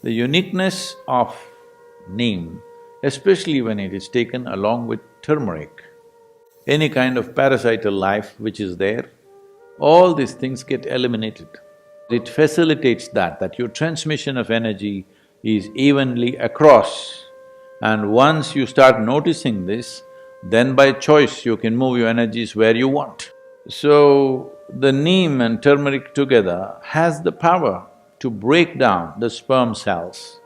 The uniqueness of neem, especially when it is taken along with turmeric, any kind of parasital life which is there, all these things get eliminated. It facilitates that your transmission of energy is evenly across. And once you start noticing this, then by choice you can move your energies where you want. So, the neem and turmeric together has the power to break down the sperm cells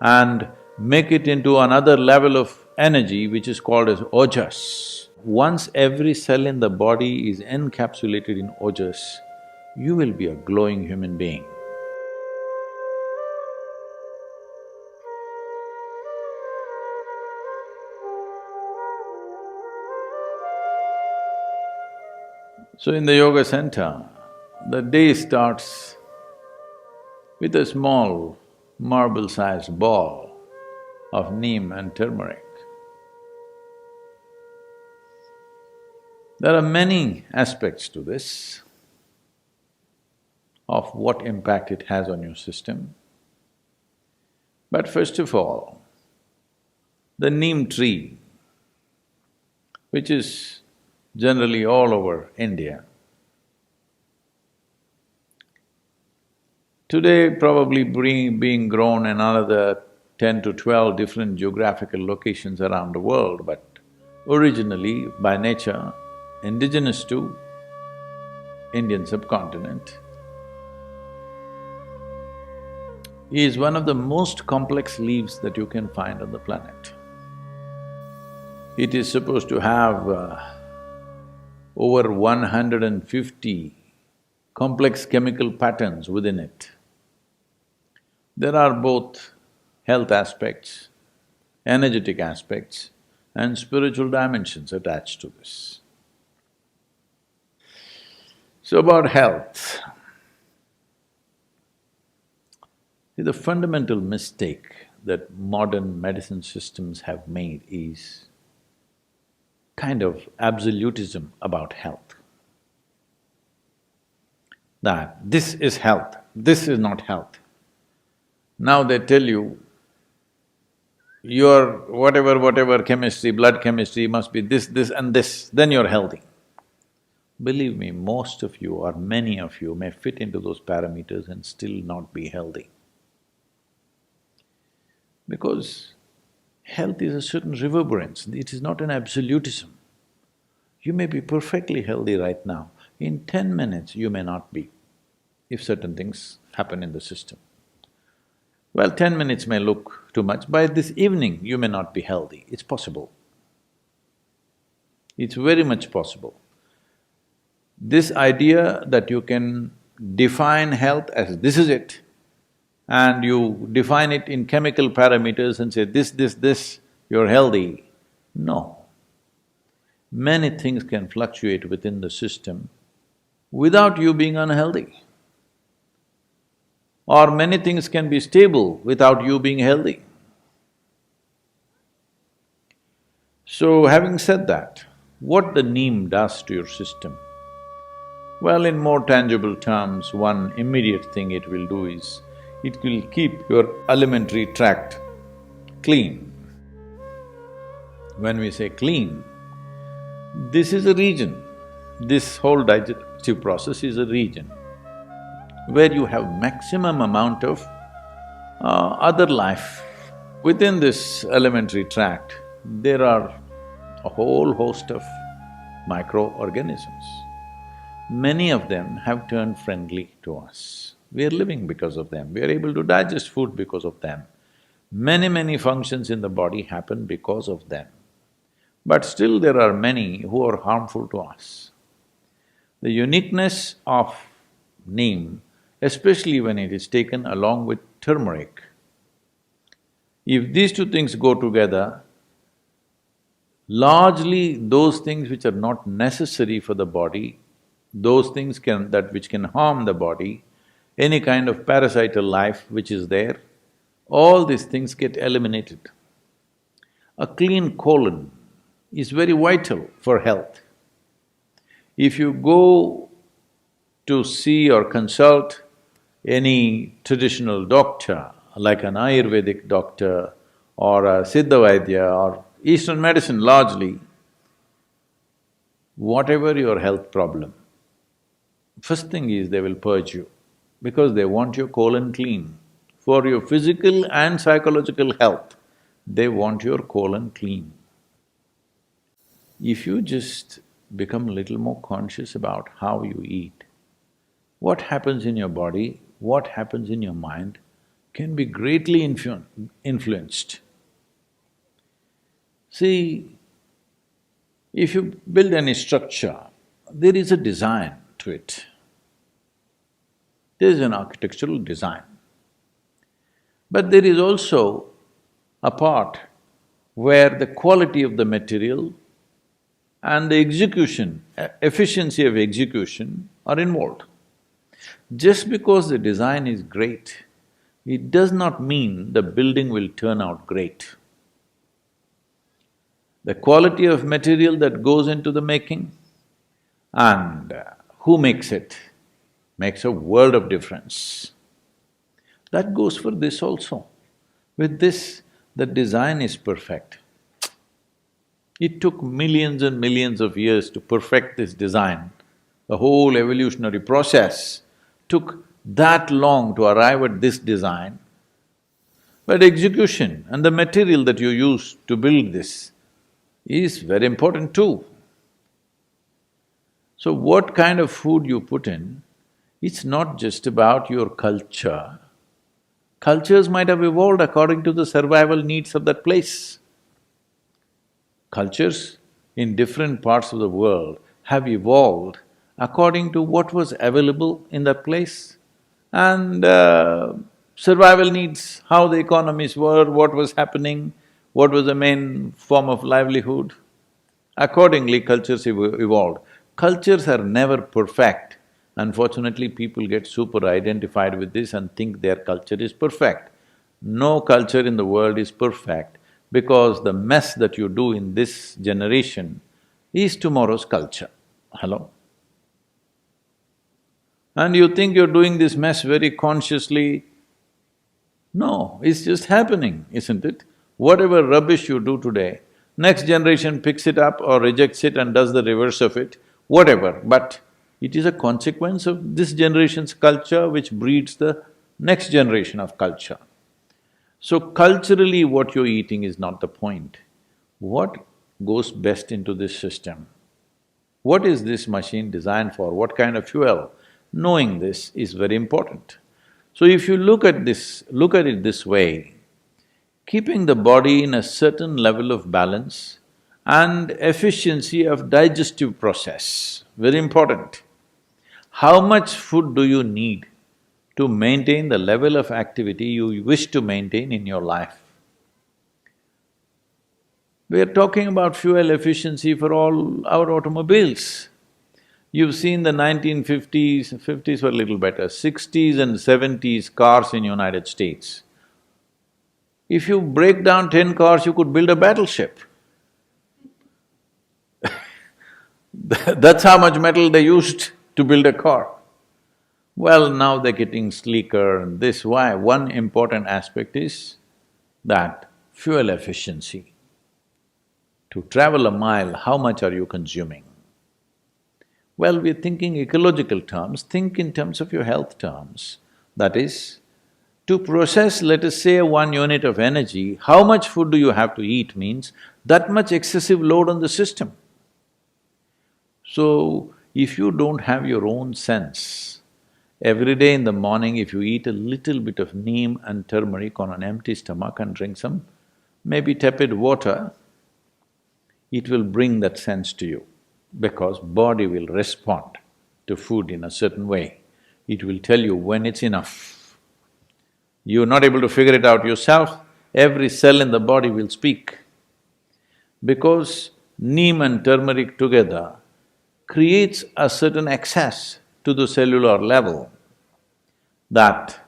and make it into another level of energy which is called as Ojas. Once every cell in the body is encapsulated in Ojas, you will be a glowing human being. So in the yoga center, the day starts with a small marble-sized ball of neem and turmeric. There are many aspects to this, of what impact it has on your system. But first of all, the neem tree, which is generally all over India, today probably being grown in another 10 to 12 different geographical locations around the world, but originally, by nature, indigenous to Indian subcontinent, is one of the most complex leaves that you can find on the planet. It is supposed to have over 150 complex chemical patterns within it. There are both health aspects, energetic aspects, and spiritual dimensions attached to this. So about health, the fundamental mistake that modern medicine systems have made is kind of absolutism about health. That this is health, this is not health. Now they tell you, your whatever chemistry, blood chemistry must be this, this and this, then you're healthy. Believe me, most of you or many of you may fit into those parameters and still not be healthy. Because health is a certain reverberance, it is not an absolutism. You may be perfectly healthy right now, in 10 minutes you may not be, if certain things happen in the system. Well, 10 minutes may look too much, by this evening you may not be healthy, it's possible. It's very much possible. This idea that you can define health as this is it, and you define it in chemical parameters and say this, you're healthy. No. Many things can fluctuate within the system without you being unhealthy. Or many things can be stable without you being healthy. So having said that, what the neem does to your system? Well, in more tangible terms, one immediate thing it will do is, it will keep your alimentary tract clean. When we say clean, this is a region, this whole digestive process is a region where you have maximum amount of other life. Within this alimentary tract, there are a whole host of microorganisms. Many of them have turned friendly to us. We are living because of them, we are able to digest food because of them. Many functions in the body happen because of them. But still there are many who are harmful to us. The uniqueness of neem, especially when it is taken along with turmeric, if these two things go together, largely those things which are not necessary for the body, those things which can harm the body, any kind of parasital life which is there, all these things get eliminated. A clean colon is very vital for health. If you go to see or consult any traditional doctor like an Ayurvedic doctor or a Siddha Vaidya or Eastern medicine largely, whatever your health problem, first thing is they will purge you because they want your colon clean. For your physical and psychological health, they want your colon clean. If you just become a little more conscious about how you eat, what happens in your body, what happens in your mind can be greatly influenced. See, if you build any structure, there is a design to it. There is an architectural design. But there is also a part where the quality of the material and the execution, efficiency of execution are involved. Just because the design is great, it does not mean the building will turn out great. The quality of material that goes into the making and who makes it makes a world of difference. That goes for this also. With this, the design is perfect. It took millions and millions of years to perfect this design. The whole evolutionary process took that long to arrive at this design. But execution and the material that you use to build this is very important too. So what kind of food you put in, it's not just about your culture. Cultures might have evolved according to the survival needs of that place. Cultures in different parts of the world have evolved according to what was available in that place and survival needs, how the economies were, what was happening, what was the main form of livelihood. Accordingly, cultures evolved. Cultures are never perfect. Unfortunately, people get super identified with this and think their culture is perfect. No culture in the world is perfect because the mess that you do in this generation is tomorrow's culture. Hello? And you think you're doing this mess very consciously. No, it's just happening, isn't it? Whatever rubbish you do today, next generation picks it up or rejects it and does the reverse of it, whatever, but it is a consequence of this generation's culture which breeds the next generation of culture. So culturally what you're eating is not the point. What goes best into this system? What is this machine designed for? What kind of fuel? Knowing this is very important. So if you look at it this way, keeping the body in a certain level of balance and efficiency of digestive process, very important. How much food do you need to maintain the level of activity you wish to maintain in your life? We are talking about fuel efficiency for all our automobiles. You've seen the 1950s, 50s were a little better, 60s and 70s cars in United States. If you break down 10 cars, you could build a battleship. That's how much metal they used to build a car. Well, now they're getting sleeker and this, why? One important aspect is that fuel efficiency. To travel a mile, how much are you consuming? Well, we're thinking ecological terms, think in terms of your health terms. That is, to process, let us say, 1 unit of energy, how much food do you have to eat means that much excessive load on the system. So, if you don't have your own sense, every day in the morning if you eat a little bit of neem and turmeric on an empty stomach and drink some maybe tepid water, it will bring that sense to you because body will respond to food in a certain way. It will tell you when it's enough. You're not able to figure it out yourself, every cell in the body will speak. Because neem and turmeric together creates a certain access to the cellular level that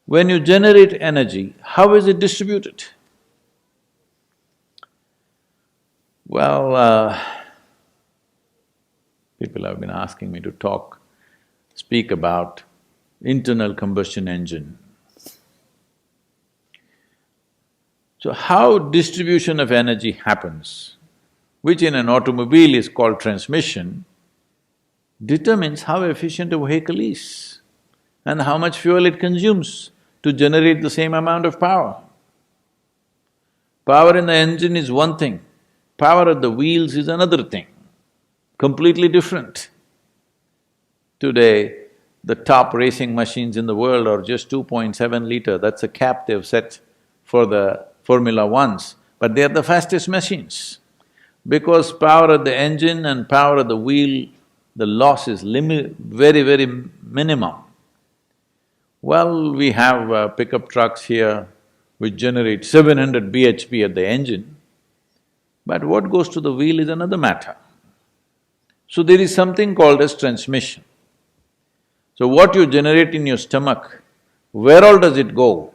when you generate energy, how is it distributed? Well, people have been asking me to speak about internal combustion engine. So how distribution of energy happens, which in an automobile is called transmission, determines how efficient a vehicle is and how much fuel it consumes to generate the same amount of power. Power in the engine is one thing, power at the wheels is another thing, completely different. Today, the top racing machines in the world are just 2.7 liter, that's a cap they've set for the Formula Ones, but they are the fastest machines. Because power at the engine and power at the wheel, the loss is very minimum. Well, we have pickup trucks here which generate 700 bhp at the engine, but what goes to the wheel is another matter. So there is something called as transmission. So what you generate in your stomach, where all does it go,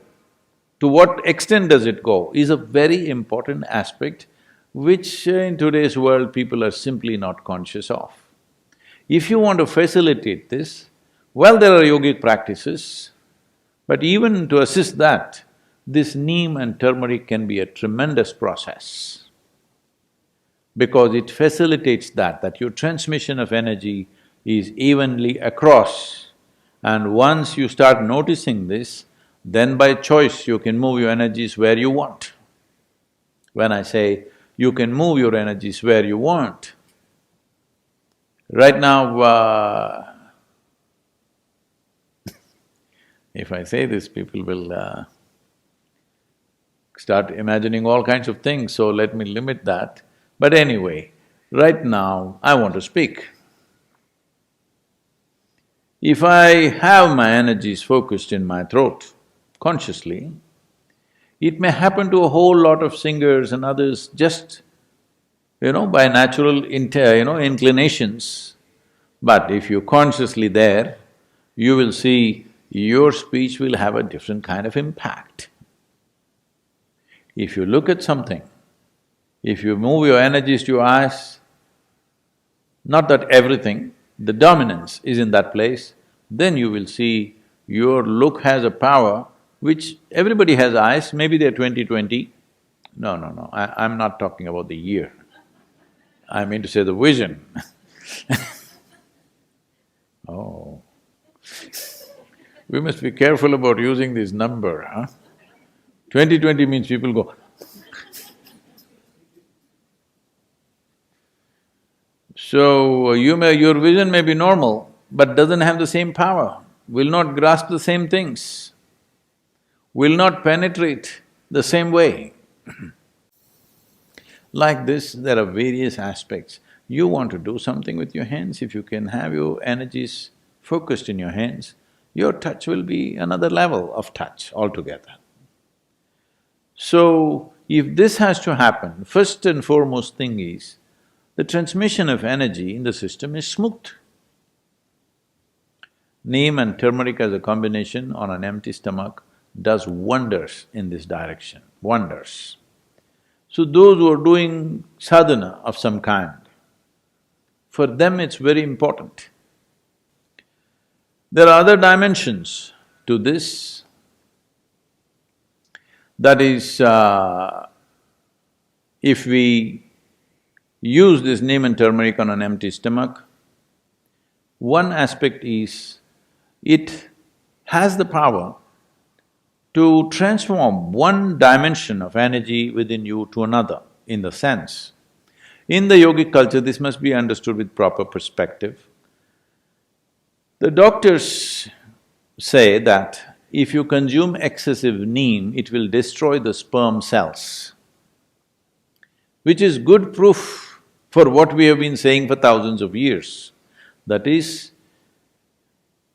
to what extent does it go, is a very important aspect which in today's world people are simply not conscious of. If you want to facilitate this, well, there are yogic practices, but even to assist that, this neem and turmeric can be a tremendous process because it facilitates that your transmission of energy is evenly across. And once you start noticing this, then by choice you can move your energies where you want. When I say you can move your energies where you want, right now, if I say this, people will start imagining all kinds of things, so let me limit that. But anyway, right now I want to speak. If I have my energies focused in my throat, consciously, it may happen to a whole lot of singers and others just, by natural inclinations. But if you're consciously there, you will see your speech will have a different kind of impact. If you look at something, if you move your energies to your eyes, not that everything, the dominance is in that place, then you will see your look has a power which everybody has eyes, maybe they're 20/20. No, I'm not talking about the year. I mean to say the vision. Oh. We must be careful about using this number, huh? 20/20 means people go, so your vision may be normal, but doesn't have the same power, will not grasp the same things, will not penetrate the same way. Like this, there are various aspects. You want to do something with your hands, if you can have your energies focused in your hands, your touch will be another level of touch altogether. So, if this has to happen, first and foremost thing is, the transmission of energy in the system is smooth. Neem and turmeric as a combination on an empty stomach does wonders in this direction, wonders. So those who are doing sadhana of some kind, for them it's very important. There are other dimensions to this. That is, if we use this neem and turmeric on an empty stomach, one aspect is, it has the power to transform one dimension of energy within you to another, in the sense. In the yogic culture, this must be understood with proper perspective. The doctors say that if you consume excessive neem, it will destroy the sperm cells, which is good proof for what we have been saying for thousands of years. That is,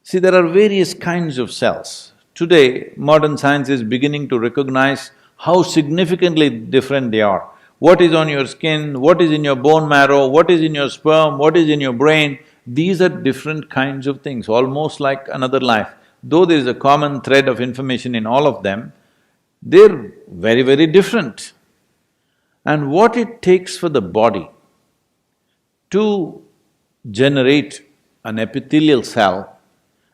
see, there are various kinds of cells. Today, modern science is beginning to recognize how significantly different they are. What is on your skin, what is in your bone marrow, what is in your sperm, what is in your brain, these are different kinds of things, almost like another life. Though there is a common thread of information in all of them, they're very different. And what it takes for the body to generate an epithelial cell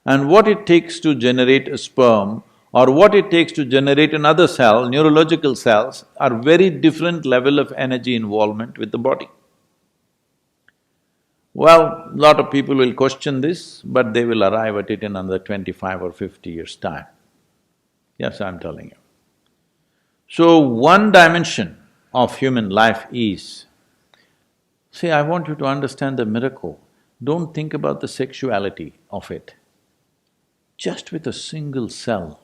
and what it takes to generate a sperm or what it takes to generate another cell, neurological cells, are very different level of energy involvement with the body. Well, lot of people will question this, but they will arrive at it in another 25 or 50 years' time. Yes, I'm telling you. So, one dimension of human life is… See, I want you to understand the miracle. Don't think about the sexuality of it. Just with a single cell,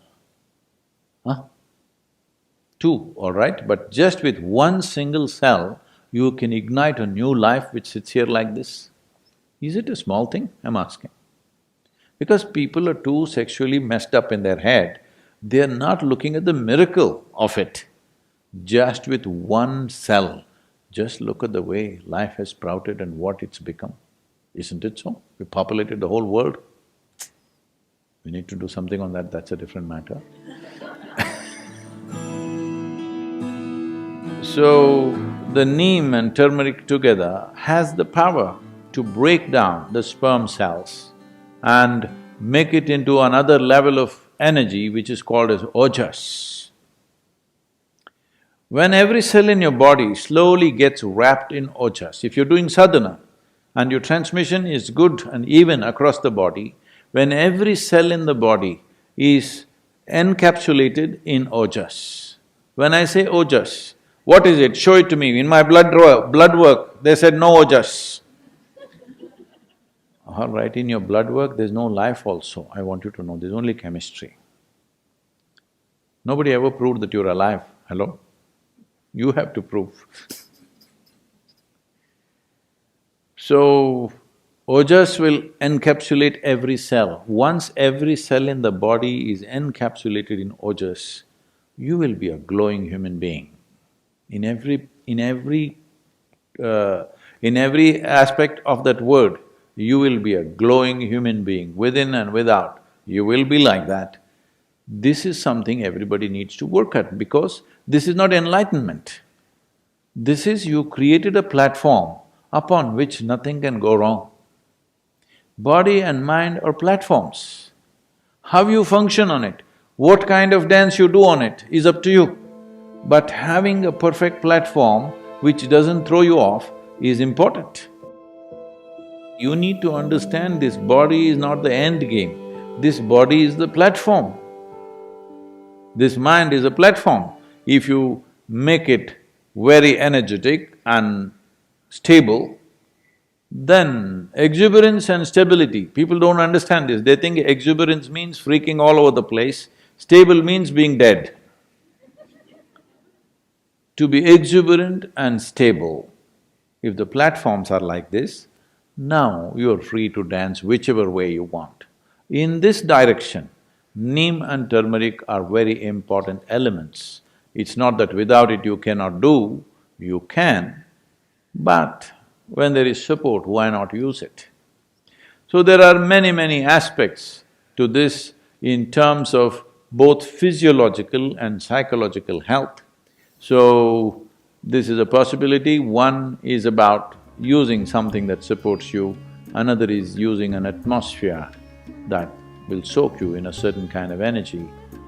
two, all right, but just with one single cell, you can ignite a new life which sits here like this. Is it a small thing? I'm asking. Because people are too sexually messed up in their head, they're not looking at the miracle of it. Just with one cell, just look at the way life has sprouted and what it's become. Isn't it so? We populated the whole world. We need to do something on that, that's a different matter. So, the neem and turmeric together has the power to break down the sperm cells and make it into another level of energy which is called as Ojas. When every cell in your body slowly gets wrapped in Ojas, if you're doing sadhana and your transmission is good and even across the body, when every cell in the body is encapsulated in Ojas. When I say Ojas, what is it? Show it to me. In my blood work, they said no Ojas. All right, in your blood work, there's no life also, I want you to know, there's only chemistry. Nobody ever proved that you're alive, hello? You have to prove. So, Ojas will encapsulate every cell. Once every cell in the body is encapsulated in Ojas, you will be a glowing human being. In every aspect of that word, you will be a glowing human being, within and without, you will be like that. This is something everybody needs to work at because this is not enlightenment. This is you created a platform upon which nothing can go wrong. Body and mind are platforms. How you function on it, what kind of dance you do on it is up to you. But having a perfect platform which doesn't throw you off is important. You need to understand this body is not the end game, this body is the platform. This mind is a platform. If you make it very energetic and stable, then exuberance and stability, people don't understand this, they think exuberance means freaking all over the place, stable means being dead. To be exuberant and stable, if the platforms are like this, now you're free to dance whichever way you want. In this direction, neem and turmeric are very important elements. It's not that without it you cannot do, you can, but when there is support, why not use it? So there are many aspects to this in terms of both physiological and psychological health. So, this is a possibility. One is about using something that supports you, another is using an atmosphere that will soak you in a certain kind of energy,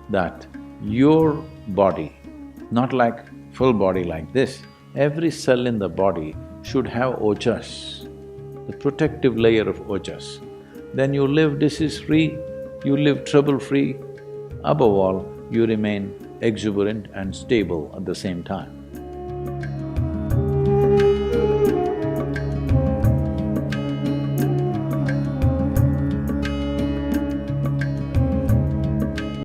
that your body, not like full body like this, every cell in the body should have Ojas, the protective layer of Ojas. Then you live disease-free, you live trouble-free, above all, you remain exuberant and stable at the same time.